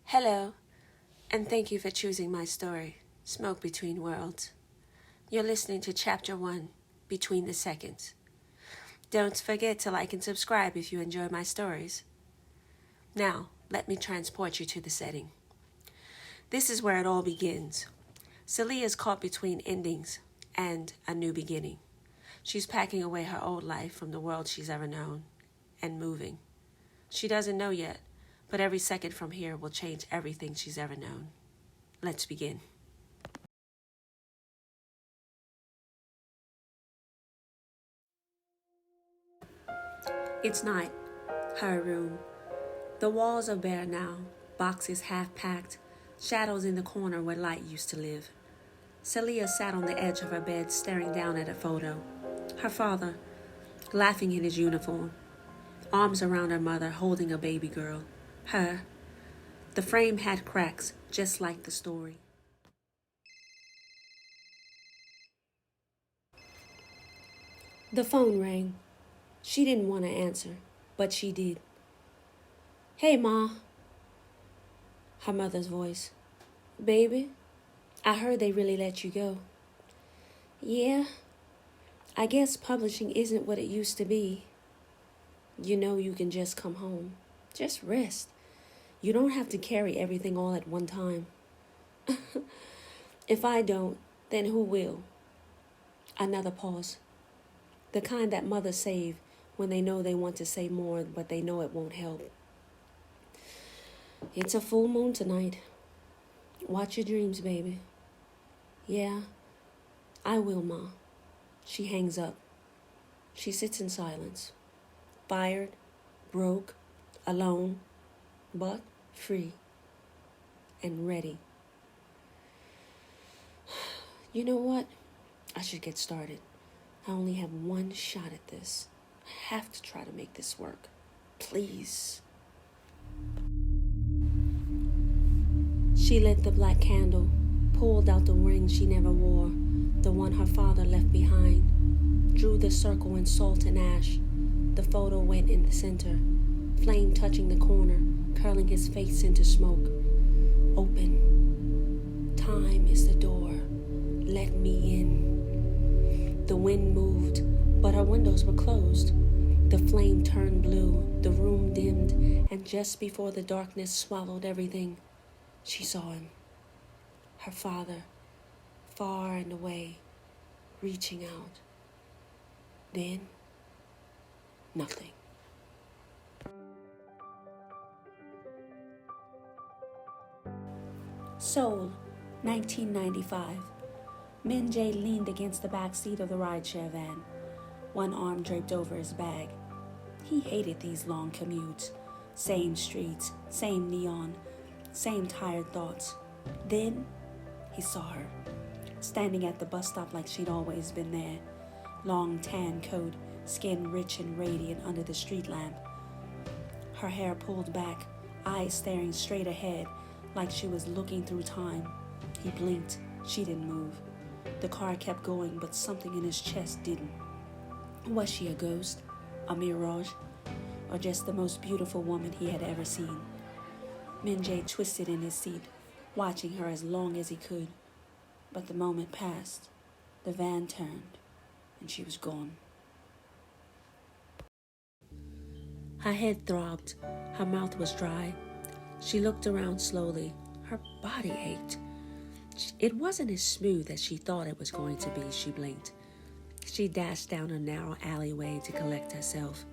Hello, and thank you for choosing my story, Smoke Between Worlds. You're listening to Chapter 1, Between the Seconds. Don't forget to like and subscribe if you enjoy my stories. Now, let me transport you to the setting. This is where it all begins. Seleah is caught between endings and a new beginning. She's packing away her old life from the world she's ever known and moving. She doesn't know yet, but every second from here will change everything she's ever known. Let's begin. It's night. Her room. The walls are bare now, boxes half packed, shadows in the corner where light used to live. Seleah sat on the edge of her bed staring down at a photo. Her father, laughing in his uniform, arms around her mother holding a baby girl. Her. The frame had cracks, just like the story. The phone rang. She didn't want to answer, but she did. "Hey, Ma." Her mother's voice. "Baby, I heard they really let you go." "Yeah, I guess publishing isn't what it used to be. You know you can just come home. Just rest. You don't have to carry everything all at one time." "If I don't, then who will?" Another pause. The kind that mothers save when they know they want to say more, but they know it won't help. "It's a full moon tonight. Watch your dreams, baby." "Yeah, I will, Ma." She hangs up. She sits in silence. Fired, broke, alone, but free and ready. You know what? I should get started. I only have one shot at this. I have to try to make this work. Please. She lit the black candle, pulled out the ring she never wore, the one her father left behind, drew the circle in salt and ash. The photo went in the center, flame touching the corner, curling his face into smoke. Open. Time is the door. Let me in. The wind moved, but her windows were closed. The flame turned blue, the room dimmed, and just before the darkness swallowed everything, she saw him. Her father, far and away, reaching out. Then, nothing. Seoul, 1995. Minjae leaned against the back seat of the rideshare van, one arm draped over his bag. He hated these long commutes. Same streets, same neon, same tired thoughts. Then he saw her, standing at the bus stop like she'd always been there. Long tan coat, skin rich and radiant under the street lamp. Her hair pulled back, eyes staring straight ahead like she was looking through time. He blinked. She didn't move. The car kept going, but something in his chest didn't. Was she a ghost, a mirage, or just the most beautiful woman he had ever seen? Minjae twisted in his seat, watching her as long as he could. But the moment passed. The van turned, and she was gone. Her head throbbed. Her mouth was dry. She looked around slowly. Her body ached. It wasn't as smooth as she thought it was going to be. She blinked. She dashed down a narrow alleyway to collect herself.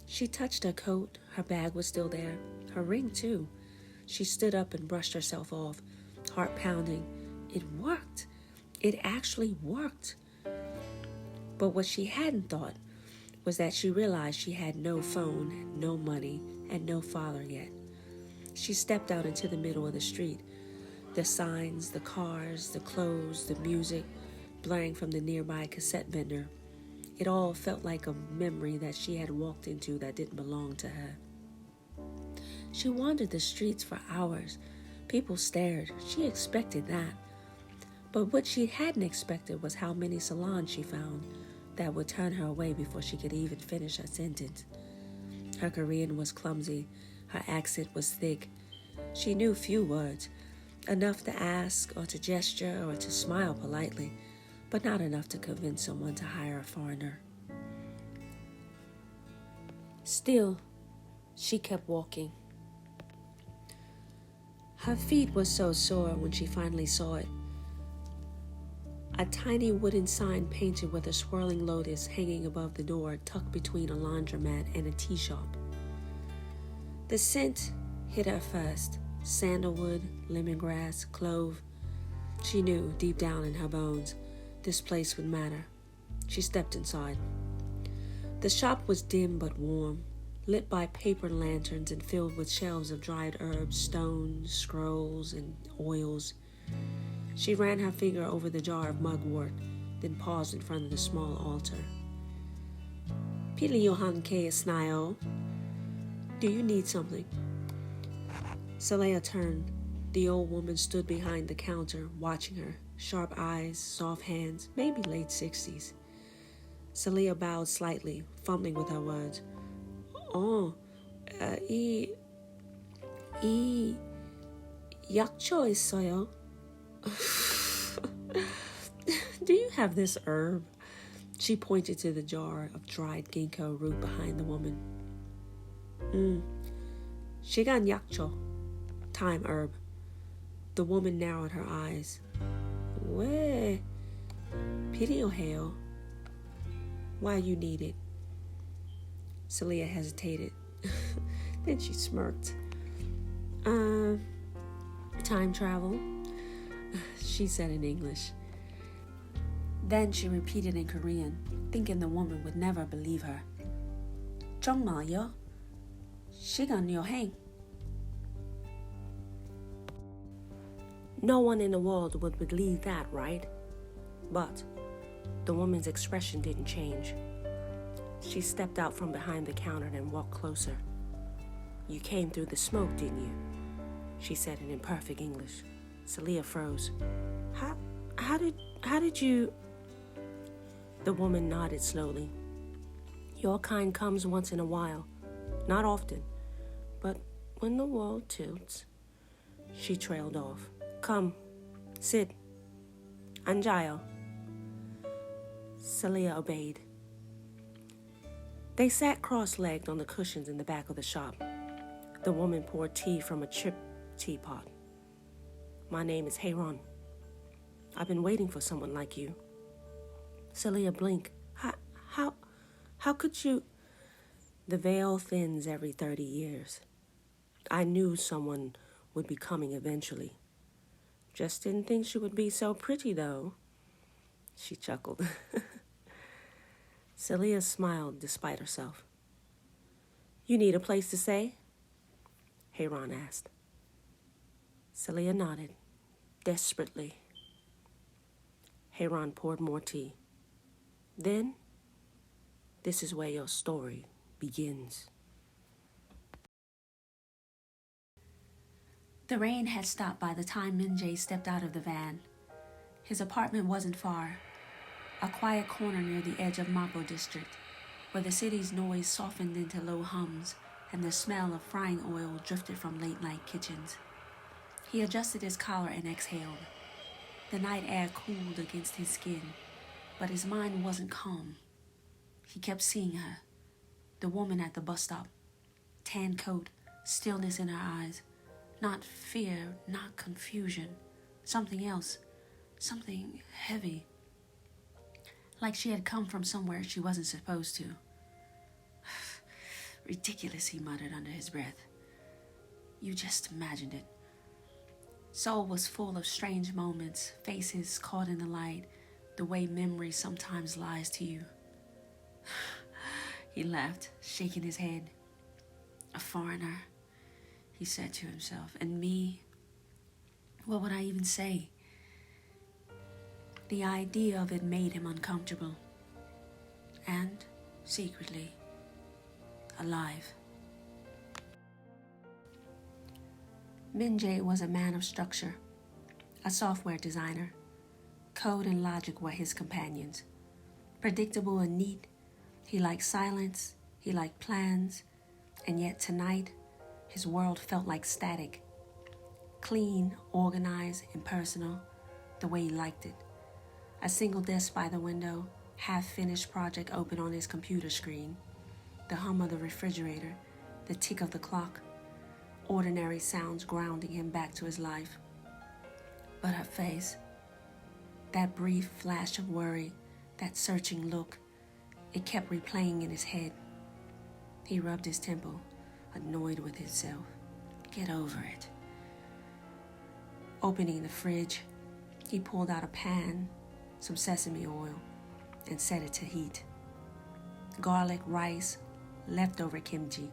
She touched her coat. Her bag was still there. Her ring, too. She stood up and brushed herself off, heart pounding. It worked. It actually worked. But what she hadn't thought was that she realized she had no phone, no money, and no father yet. She stepped out into the middle of the street. The signs, the cars, the clothes, the music, blaring from the nearby cassette vendor. It all felt like a memory that she had walked into that didn't belong to her. She wandered the streets for hours. People stared. She expected that. But what she hadn't expected was how many salons she found that would turn her away before she could even finish her sentence. Her Korean was clumsy. Her accent was thick. She knew few words, enough to ask or to gesture or to smile politely, but not enough to convince someone to hire a foreigner. Still, she kept walking. Her feet were so sore when she finally saw it. A tiny wooden sign painted with a swirling lotus hanging above the door, tucked between a laundromat and a tea shop. The scent hit her first. Sandalwood, lemongrass, clove. She knew deep down in her bones this place would matter. She stepped inside. The shop was dim but warm, lit by paper lanterns and filled with shelves of dried herbs, stones, scrolls, and oils. She ran her finger over the jar of mugwort, then paused in front of the small altar. Pili Johan K. Snayo. Do you need something? Seleah turned. The old woman stood behind the counter, watching her. Sharp eyes, soft hands, maybe late 60s. Seleah bowed slightly, fumbling with her words. Oh, yakcho 있어요. Do you have this herb? She pointed to the jar of dried ginkgo root behind the woman. 시간 약초. Time herb. The woman narrowed her eyes. 왜 필요해요? Why you need it? Seleah hesitated. Then she smirked. Time travel, she said in English. Then she repeated in Korean, thinking the woman would never believe her. 정말요? 시간 여행. No one in the world would believe that, right? But the woman's expression didn't change. She stepped out from behind the counter and walked closer. You came through the smoke, didn't you? She said in imperfect English. Seleah froze. How did you... The woman nodded slowly. Your kind comes once in a while. Not often. But when the world tilts... She trailed off. Come, sit. 앉아요. Seleah obeyed. They sat cross-legged on the cushions in the back of the shop. The woman poured tea from a chip teapot. My name is Hayron. I've been waiting for someone like you. Seleah blinked. How could you... The veil thins every 30 years. I knew someone would be coming eventually. Just didn't think she would be so pretty, though. She chuckled. Seleah smiled despite herself. You need a place to stay? Hayron asked. Seleah nodded, desperately. Hayron poured more tea. Then, this is where your story begins. The rain had stopped by the time Minjae stepped out of the van. His apartment wasn't far, a quiet corner near the edge of Mapo district, where the city's noise softened into low hums and the smell of frying oil drifted from late-night kitchens. He adjusted his collar and exhaled. The night air cooled against his skin, but his mind wasn't calm. He kept seeing her, the woman at the bus stop, tan coat, stillness in her eyes. Not fear, not confusion. Something else. Something heavy. Like she had come from somewhere she wasn't supposed to. Ridiculous, he muttered under his breath. You just imagined it. Seoul was full of strange moments, faces caught in the light, the way memory sometimes lies to you. He laughed, shaking his head. A foreigner, he said to himself. And me? What would I even say? The idea of it made him uncomfortable. And, secretly, alive. Minjae was a man of structure, a software designer. Code and logic were his companions. Predictable and neat, he liked silence, he liked plans, and yet tonight, his world felt like static. Clean, organized, impersonal, the way he liked it. A single desk by the window, half-finished project open on his computer screen. The hum of the refrigerator, the tick of the clock. Ordinary sounds grounding him back to his life. But her face, that brief flash of worry, that searching look, it kept replaying in his head. He rubbed his temple, annoyed with himself. Get over it. Opening the fridge, he pulled out a pan, some sesame oil, and set it to heat. Garlic, rice, leftover kimchi.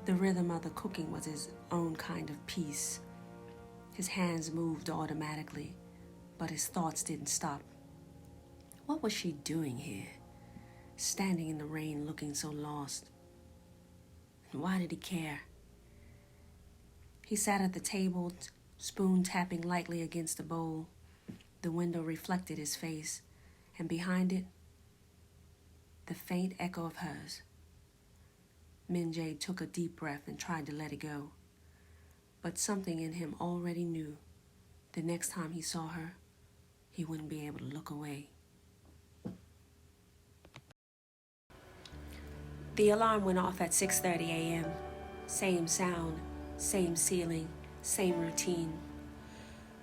The rhythm of the cooking was his own kind of peace. His hands moved automatically, but his thoughts didn't stop. What was she doing here, standing in the rain looking so lost? And why did he care? He sat at the table, spoon tapping lightly against the bowl. The window reflected his face, and behind it, the faint echo of hers. Minjae took a deep breath and tried to let it go. But something in him already knew the next time he saw her, he wouldn't be able to look away. The alarm went off at 6:30 a.m. Same sound, same ceiling, same routine.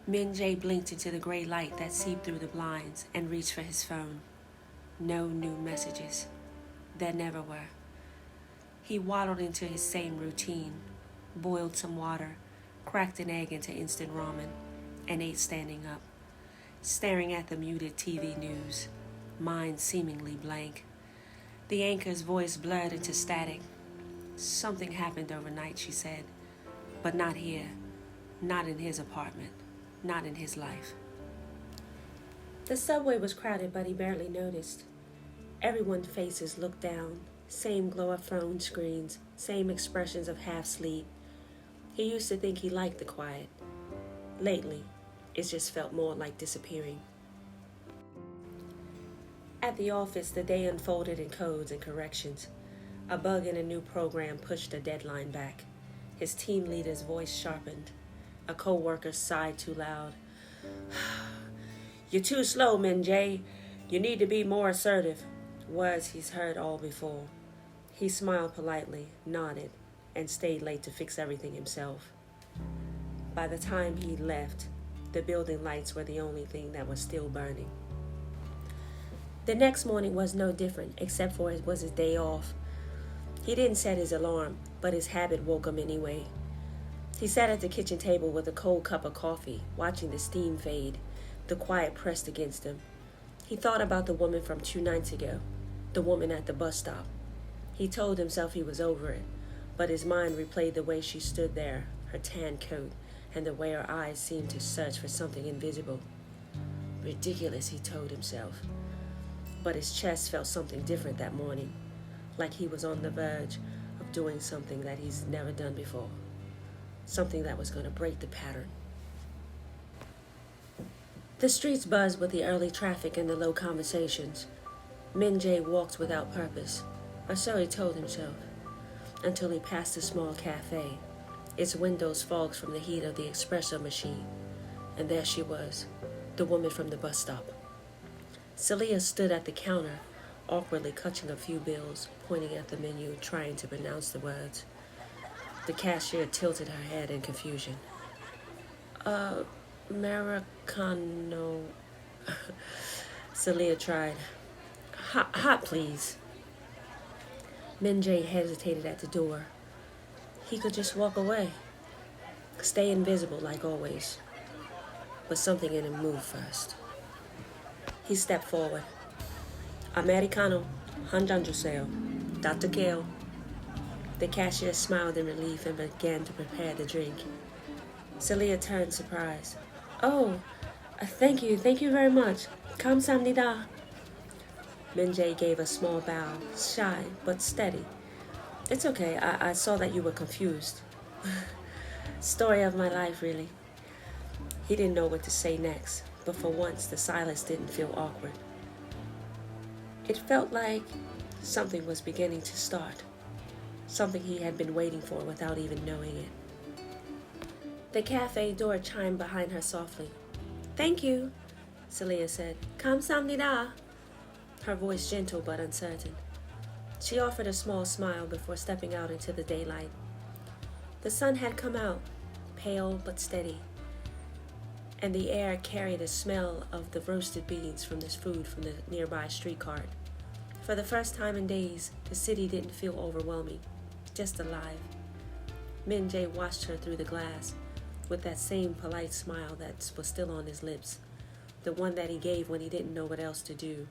Minjae blinked into the gray light that seeped through the blinds and reached for his phone. No new messages. There never were. He waddled into his same routine, boiled some water, cracked an egg into instant ramen, and ate standing up, staring at the muted TV news, mind seemingly blank. The anchor's voice blurred into static. Something happened overnight, she said, but not here, not in his apartment, not in his life. The subway was crowded, but he barely noticed. Everyone's faces looked down, same glow of phone screens, same expressions of half-sleep. He used to think he liked the quiet. Lately, it just felt more like disappearing. At the office, the day unfolded in codes and corrections. A bug in a new program pushed a deadline back. His team leader's voice sharpened. A co-worker sighed too loud. "You're too slow, Minjae. You need to be more assertive." Words he's heard all before. He smiled politely, nodded, and stayed late to fix everything himself. By the time he left, the building lights were the only thing that was still burning. The next morning was no different, except for it was his day off. He didn't set his alarm, but his habit woke him anyway. He sat at the kitchen table with a cold cup of coffee, watching the steam fade, the quiet pressed against him. He thought about the woman from 2 nights ago, the woman at the bus stop. He told himself he was over it, but his mind replayed the way she stood there, her tan coat, and the way her eyes seemed to search for something invisible. Ridiculous, he told himself. But his chest felt something different that morning, like he was on the verge of doing something that he's never done before, something that was going to break the pattern. The streets buzzed with the early traffic and the low conversations. Minjae walked without purpose, or so he told himself, until he passed a small cafe, its windows fogged from the heat of the espresso machine. And there she was, the woman from the bus stop. Seleah stood at the counter, awkwardly clutching a few bills, pointing at the menu, trying to pronounce the words. The cashier tilted her head in confusion. Americano. Seleah tried. Hot, please. Minjae hesitated at the door. He could just walk away, stay invisible like always. But something in him moved first. He stepped forward. Americano, 한잔 주세요. Dr. Kale. The cashier smiled in relief and began to prepare the drink. Seleah turned surprised. "Oh, thank you very much. 감사합니다." Minjae gave a small bow, shy but steady. "It's okay, I saw that you were confused." Story of my life, really. He didn't know what to say next, but for once the silence didn't feel awkward. It felt like something was beginning to start, something he had been waiting for without even knowing it. The cafe door chimed behind her softly. "Thank you," Seleah said. "감사합니다." Her voice gentle but uncertain. She offered a small smile before stepping out into the daylight. The sun had come out, pale but steady, and the air carried a smell of the roasted beans from this food from the nearby street cart. For the first time in days, the city didn't feel overwhelming, just alive. Minjae watched her through the glass, with that same polite smile that was still on his lips, the one that he gave when he didn't know what else to do.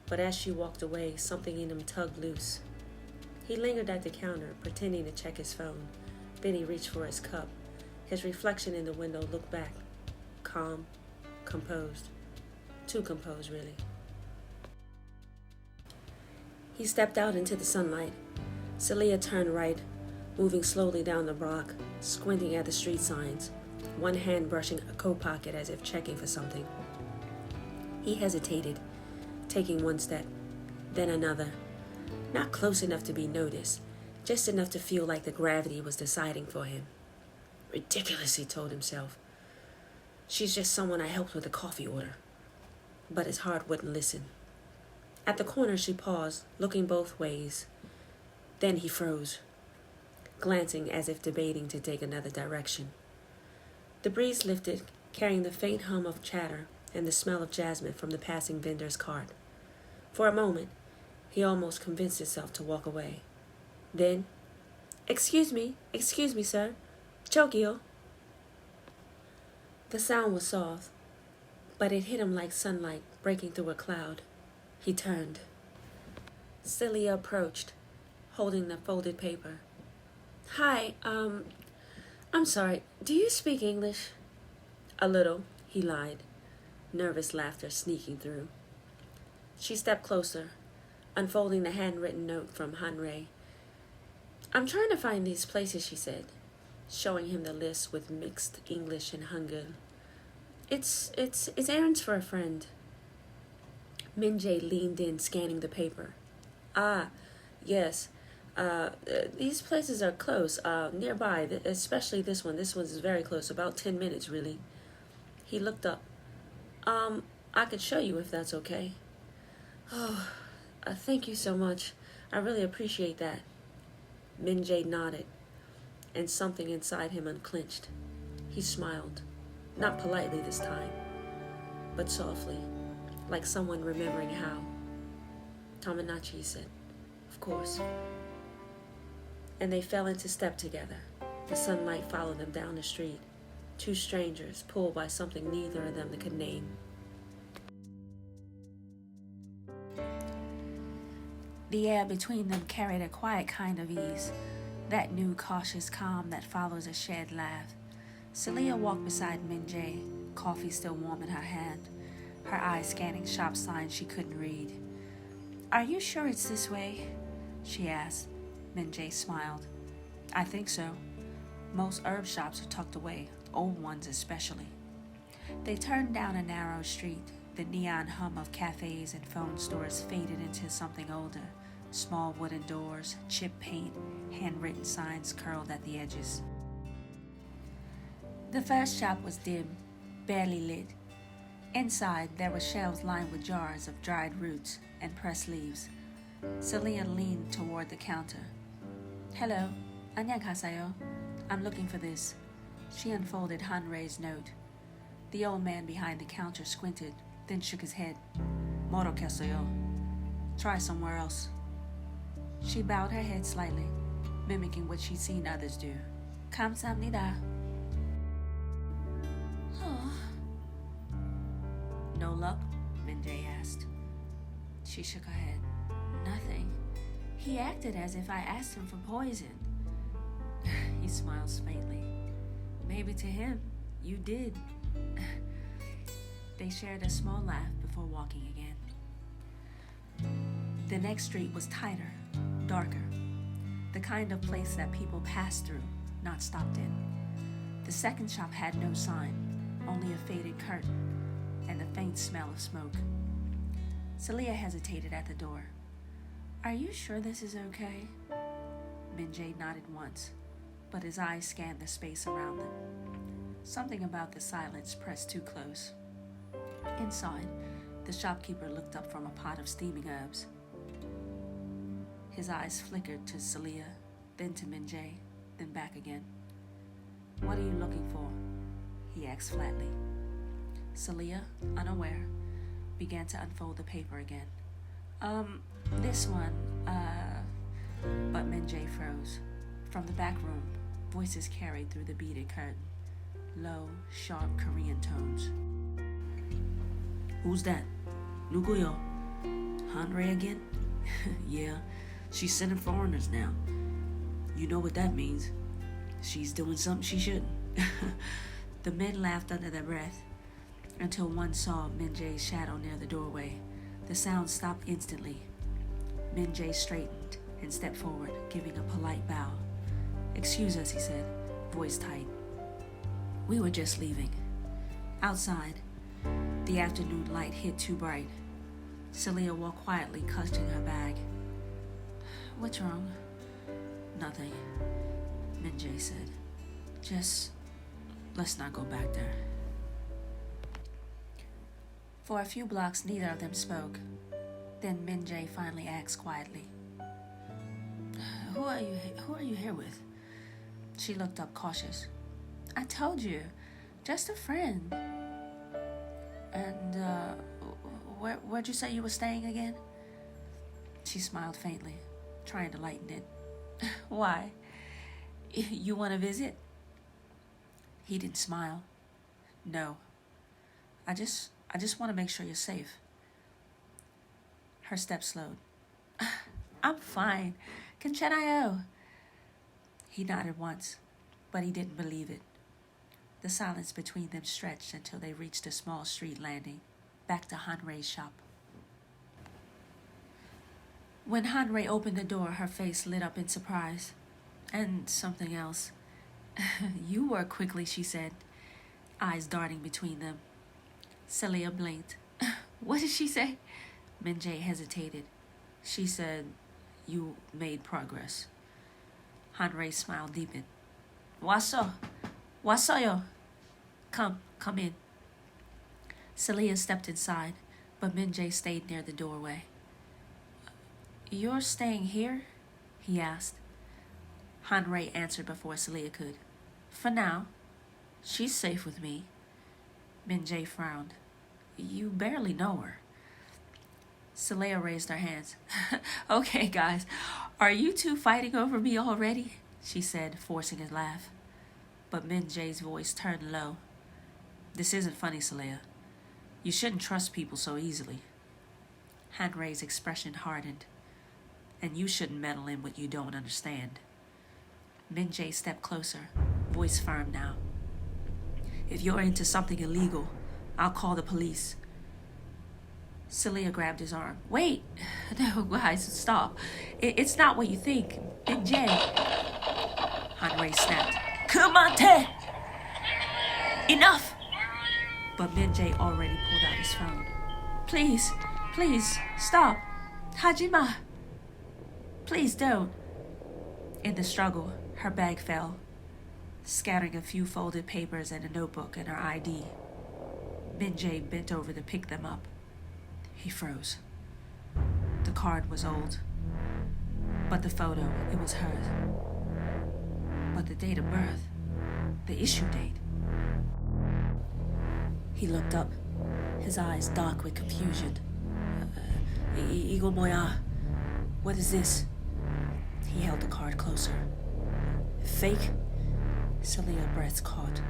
But as she walked away, something in him tugged loose. He lingered at the counter, pretending to check his phone. Then he reached for his cup. His reflection in the window looked back, calm, composed. Too composed, really. He stepped out into the sunlight. Seleah turned right, moving slowly down the block, squinting at the street signs, one hand brushing a coat pocket as if checking for something. He hesitated, taking one step, then another. Not close enough to be noticed, just enough to feel like the gravity was deciding for him. Ridiculous, he told himself. She's just someone I helped with a coffee order. But his heart wouldn't listen. At the corner, she paused, looking both ways. Then he froze, glancing as if debating to take another direction. The breeze lifted, carrying the faint hum of chatter and the smell of jasmine from the passing vendor's cart. For a moment, he almost convinced himself to walk away. Then, excuse me, sir. Chokyo." The sound was soft, but it hit him like sunlight breaking through a cloud. He turned. Seleah approached, holding the folded paper. "Hi, I'm sorry, do you speak English?" "A little," he lied, nervous laughter sneaking through. She stepped closer, unfolding the handwritten note from Hanrei. "I'm trying to find these places," she said, showing him the list with mixed English and Hangul. It's errands for a friend." Minjae leaned in, scanning the paper. "Ah, yes. These places are close, nearby, especially this one. This one's very close, about 10 minutes, really." He looked up. I could show you if that's okay." "Oh, thank you so much. I really appreciate that." Minjae nodded, and something inside him unclenched. He smiled, not politely this time, but softly, like someone remembering how. "Tamanachi," he said. "Of course." And they fell into step together. The sunlight followed them down the street, two strangers pulled by something neither of them could name. The air between them carried a quiet kind of ease, that new cautious calm that follows a shared laugh. Seleah walked beside Minjae, coffee still warm in her hand, her eyes scanning shop signs she couldn't read. "Are you sure it's this way?" she asked. Minjae smiled. "I think so. Most herb shops are tucked away, old ones especially." They turned down a narrow street. The neon hum of cafes and phone stores faded into something older. Small wooden doors, chipped paint, handwritten signs curled at the edges. The first shop was dim, barely lit. Inside, there were shelves lined with jars of dried roots and pressed leaves. Seleah leaned toward the counter. "Hello, 안녕하세요. I'm looking for this." She unfolded Hanrei's note. The old man behind the counter squinted, then shook his head. "모르겠어요. Try somewhere else." She bowed her head slightly, mimicking what she'd seen others do. "감사합니다." Oh. "No luck?" Minjae asked. She shook her head. "Nothing. He acted as if I asked him for poison." He smiled faintly. "Maybe to him, you did." They shared a small laugh before walking again. The next street was tighter, darker, the kind of place that people passed through, not stopped in. The second shop had no sign, only a faded curtain and the faint smell of smoke. Seleah hesitated at the door. "Are you sure this is okay?" Minjae nodded once, but his eyes scanned the space around them. Something about the silence pressed too close. Inside, the shopkeeper looked up from a pot of steaming herbs. His eyes flickered to Seleah, then to Minjae, then back again. "What are you looking for?" he asked flatly. Seleah, unaware, began to unfold the paper again. This one, But Minjae froze. From the back room, voices carried through the beaded curtain. Low, sharp Korean tones. "Who's that? 누구요? Hanrei again?" "Yeah, she's sending foreigners now. You know what that means. She's doing something she shouldn't." The men laughed under their breath until one saw Minjae's shadow near the doorway. The sound stopped instantly. Minjae straightened and stepped forward, giving a polite bow. "Excuse us," he said, voice tight. "We were just leaving." Outside, the afternoon light hit too bright. Seleah walked quietly, clutching her bag. "What's wrong?" "Nothing," Minjae said. "Just, let's not go back there." For a few blocks, neither of them spoke. Then Minjae finally asked quietly, Who are you here with?" She looked up cautious. "I told you, just a friend." "And, where'd you say you were staying again?" She smiled faintly, trying to lighten it. "Why? You want to visit?" He didn't smile. "No. I just want to make sure you're safe." Her steps slowed. "I'm fine. 괜찮아요." He nodded once, but he didn't believe it. The silence between them stretched until they reached a small street landing, back to Hanrei's shop. When Hanrei opened the door, her face lit up in surprise. And something else. "You work quickly," she said, eyes darting between them. Seleah blinked. "What did she say?" Minjae hesitated. "She said you made progress." Hanrei's smile deepened. "왔어. 왔어요. Come in." Seleah stepped inside, but Minjae stayed near the doorway. "You're staying here?" he asked. Hanrei answered before Seleah could. "For now. She's safe with me." Minjae frowned. "You barely know her." Seleah raised her hands. "Okay, guys, are you two fighting over me already?" she said, forcing a laugh. But Minjae's voice turned low. "This isn't funny, Seleah. You shouldn't trust people so easily." Hanrei's expression hardened. "And you shouldn't meddle in what you don't understand." Minjae stepped closer, voice firm now. "If you're into something illegal, I'll call the police." Seleah grabbed his arm. "Wait! No, guys, stop. It's not what you think. Minjae." Hanrei snapped. "그만해! Enough!" But Minjae already pulled out his phone. Please, stop. 하지마. Please don't." In the struggle, her bag fell, scattering a few folded papers and a notebook and her ID. Minjae bent over to pick them up. He froze. The card was old, but the photo, it was hers. But the date of birth, the issue date. He looked up, his eyes dark with confusion. 이거 뭐야? What is this?" He held the card closer. "Fake?" Seleah's breath caught.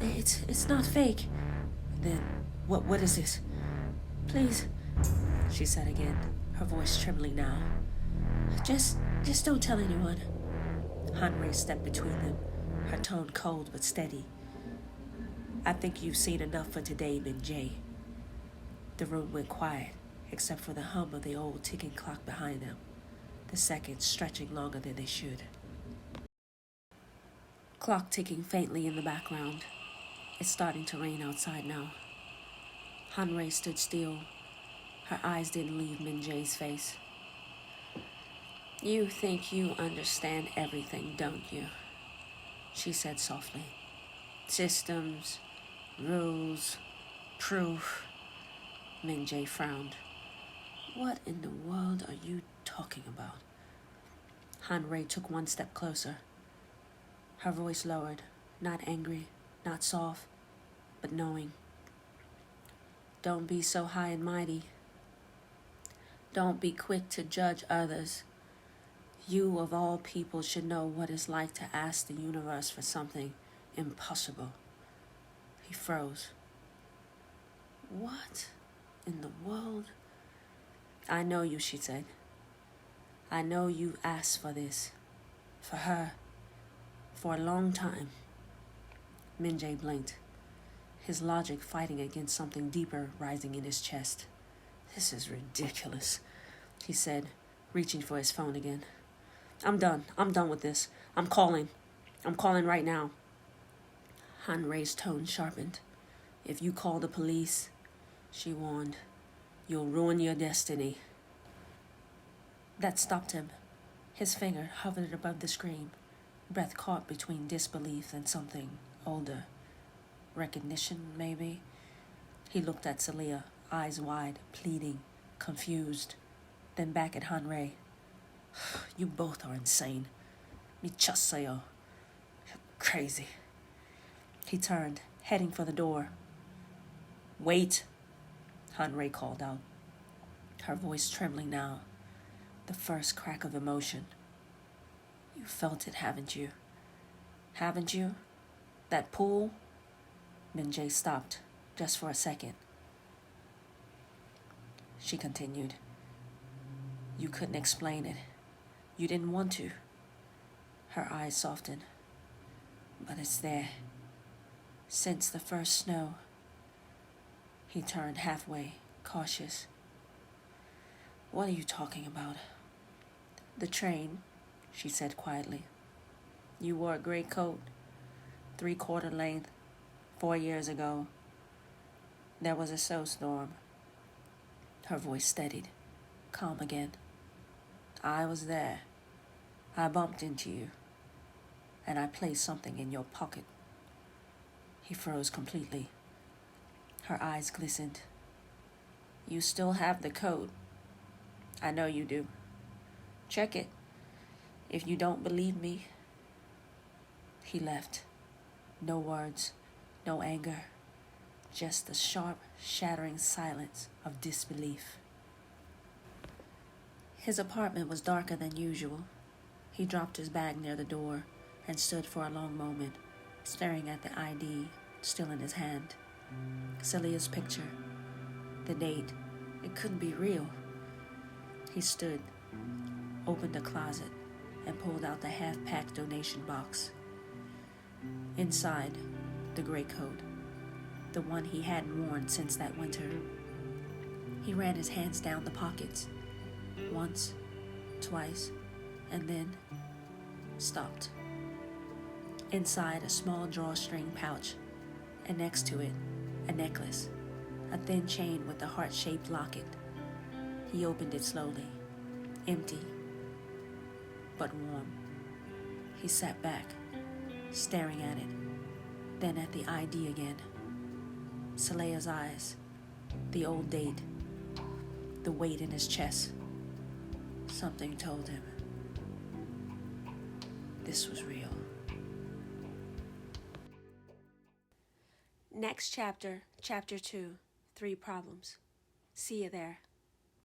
It's not fake." "Then what is this?" Please," she said again, her voice trembling now. Just don't tell anyone." Hanrei stepped between them, her tone cold but steady. "I think you've seen enough for today, Minjae." The room went quiet, except for the hum of the old ticking clock behind them, the seconds stretching longer than they should. Clock ticking faintly in the background. It's starting to rain outside now. Hanrei stood still. Her eyes didn't leave Minjae's face. "You think you understand everything, don't you?" she said softly. Systems, rules, proof. Minjae frowned. What in the world are you talking about? Han-Rei took one step closer. Her voice lowered, not angry, not soft, but knowing. Don't be so high and mighty. Don't be quick to judge others. You, of all people, should know what it's like to ask the universe for something impossible. He froze. What in the world? I know you, she said. I know you asked for this. For her. For a long time. Minjae blinked, his logic fighting against something deeper rising in his chest. This is ridiculous, he said, reaching for his phone again. I'm done with this. I'm calling right now. Han-Rei's tone sharpened. If you call the police, she warned, you'll ruin your destiny. That stopped him. His finger hovered above the screen, breath caught between disbelief and something older. Recognition, maybe? He looked at Seleah, eyes wide, pleading, confused, then back at Han-Rei. You both are insane. 미쳤어요. You're crazy. He turned, heading for the door. Wait, Han-Rei called out, her voice trembling now, the first crack of emotion. You felt it, haven't you? Haven't you? That pool? Minjae stopped, just for a second. She continued. You couldn't explain it. You didn't want to. Her eyes softened. But it's there. Since the first snow. He turned halfway, cautious. What are you talking about? The train, she said quietly. You wore a gray coat, 3/4 length, 4 years ago. There was a snowstorm. Her voice steadied, calm again. I was there. I bumped into you, and I placed something in your pocket. He froze completely. Her eyes glistened. You still have the coat. I know you do. Check it. If you don't believe me. He left. No words, no anger, just the sharp, shattering silence of disbelief. His apartment was darker than usual. He dropped his bag near the door and stood for a long moment, staring at the ID still in his hand. Seleah's picture, the date, it couldn't be real. He stood, opened a closet, and pulled out the half-packed donation box. Inside, the gray coat, the one he hadn't worn since that winter. He ran his hands down the pockets, once, twice, and then stopped. Inside, a small drawstring pouch, and next to it, a necklace, a thin chain with a heart-shaped locket. He opened it slowly, empty, but warm. He sat back, staring at it, then at the ID again. Seleah's eyes, the old date, the weight in his chest. Something told him this was real. Next chapter, chapter 2, 3 problems. See you there.